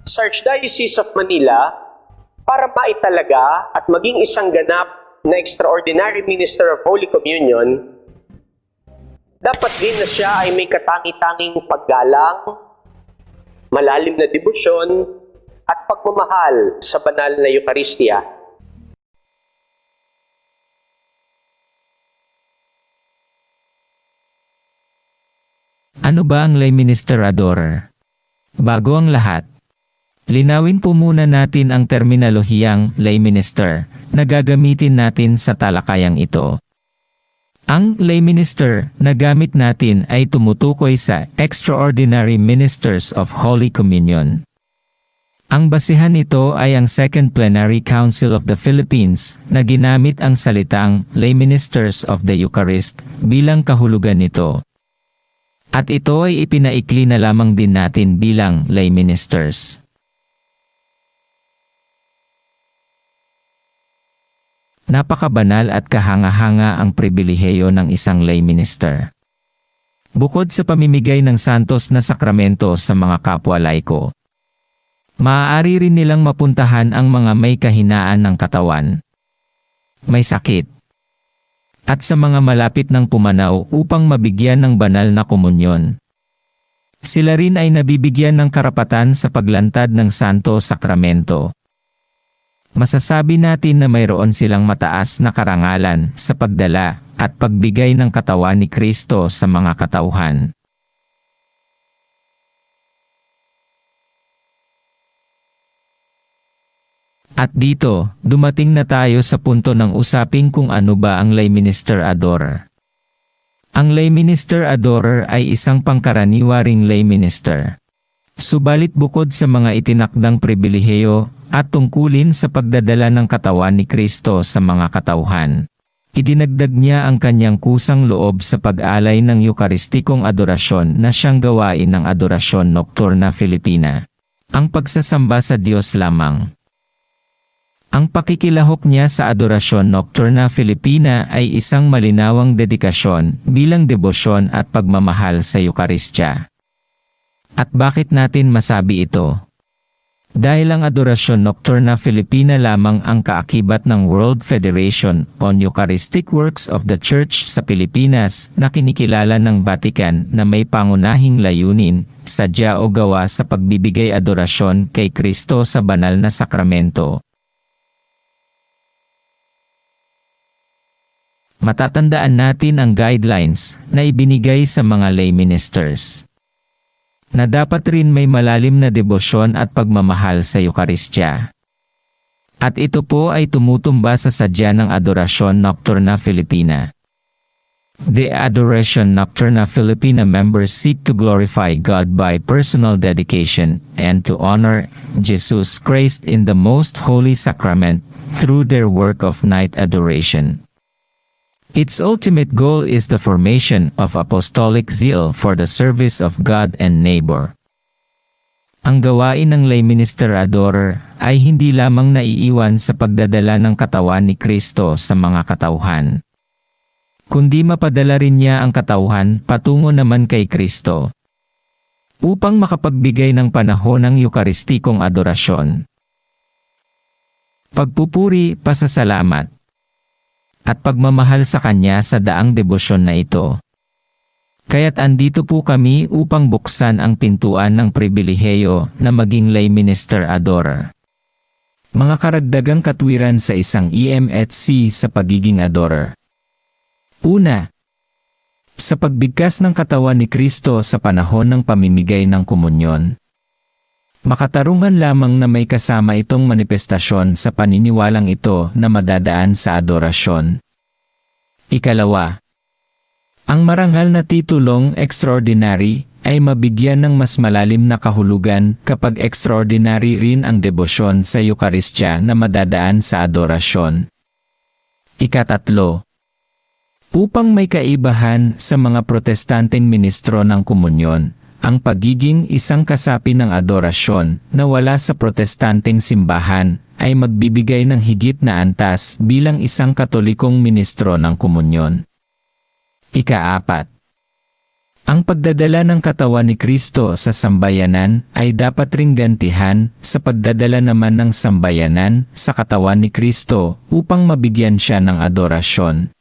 sa Archdiocese of Manila para maitalaga at maging isang ganap na Extraordinary Minister of Holy Communion, dapat din na siya ay may katangi-tanging paggalang, malalim na debosyon, at pagmamahal sa banal na Eucharistia. Ano ba ang lay minister adorer? Bago ang lahat, linawin po muna natin ang terminolohiyang lay minister na gagamitin natin sa talakayang ito. Ang lay minister na gamit natin ay tumutukoy sa Extraordinary Ministers of Holy Communion. Ang basihan nito ay ang Second Plenary Council of the Philippines na ginamit ang salitang lay ministers of the Eucharist bilang kahulugan nito. At ito ay ipinaikli na lamang din natin bilang lay ministers. Napakabanal at kahanga-hanga ang pribilehiyo ng isang lay minister. Bukod sa pamimigay ng santos na sakramento sa mga kapwa laiko, maaari rin nilang mapuntahan ang mga may kahinaan ng katawan, may sakit, at sa mga malapit ng pumanaw upang mabigyan ng banal na komunyon. Sila rin ay nabibigyan ng karapatan sa paglantad ng santo sakramento. Masasabi natin na mayroon silang mataas na karangalan sa pagdala at pagbigay ng katawan ni Kristo sa mga katauhan. At dito, dumating na tayo sa punto ng usapin kung ano ba ang lay minister adorer. Ang lay minister adorer ay isang pangkaraniwaring lay minister. Subalit bukod sa mga itinakdang pribilehiyo at tungkulin sa pagdadala ng katawan ni Kristo sa mga katauhan, idinagdag niya ang kanyang kusang loob sa pag-alay ng Eucharistikong adorasyon na siyang gawain ng Adorasyon Nocturna Filipina, ang pagsasamba sa Diyos lamang. Ang pakikilahok niya sa Adorasyon Nocturna Filipina ay isang malinawang dedikasyon bilang debosyon at pagmamahal sa Eucharistia. At bakit natin masabi ito? Dahil ang Adorasyon Nocturna Filipina lamang ang kaakibat ng World Federation on Eucharistic Works of the Church sa Pilipinas na kinikilala ng Vatican na may pangunahing layunin, sadya o gawa sa pagbibigay adorasyon kay Kristo sa banal na sakramento. Matatandaan natin ang guidelines na ibinigay sa mga lay ministers, na dapat rin may malalim na debosyon at pagmamahal sa Eucharistia. At ito po ay tumutumba sa sadya ng Adorasyon Nocturna Filipina. The Adoration Nocturna Filipina members seek to glorify God by personal dedication and to honor Jesus Christ in the most holy sacrament through their work of night adoration. Its ultimate goal is the formation of apostolic zeal for the service of God and neighbor. Ang gawain ng lay minister adorer ay hindi lamang naiiwan sa pagdadala ng katawan ni Kristo sa mga katauhan, kundi mapadala rin niya ang katauhan patungo naman kay Kristo, upang makapagbigay ng panahon ng Eucharistikong adorasyon, pagpupuri, pasasalamat, at pagmamahal sa Kanya sa daang debosyon na ito. Kaya't andito po kami upang buksan ang pintuan ng pribilehiyo na maging lay minister adorer. Mga karagdagang katwiran sa isang EMHC sa pagiging adorer. Una, sa pagbigkas ng katawan ni Kristo sa panahon ng pamimigay ng komunyon. Makatarungan lamang na may kasama itong manifestasyon sa paniniwalang ito na madadaan sa adorasyon. Ikalawa, ang marangal na titulong extraordinary ay mabigyan ng mas malalim na kahulugan kapag extraordinary rin ang debosyon sa Eucharistia na madadaan sa adorasyon. Ikatatlo, upang may kaibahan sa mga protestanteng ministro ng komunyon, ang pagiging isang kasapi ng adorasyon na wala sa protestanteng simbahan ay magbibigay ng higit na antas bilang isang katolikong ministro ng komunyon. Ikaapat, Ang pagdadala ng katawan ni Kristo sa sambayanan ay dapat ring gantihan sa pagdadala naman ng sambayanan sa katawan ni Kristo upang mabigyan siya ng adorasyon.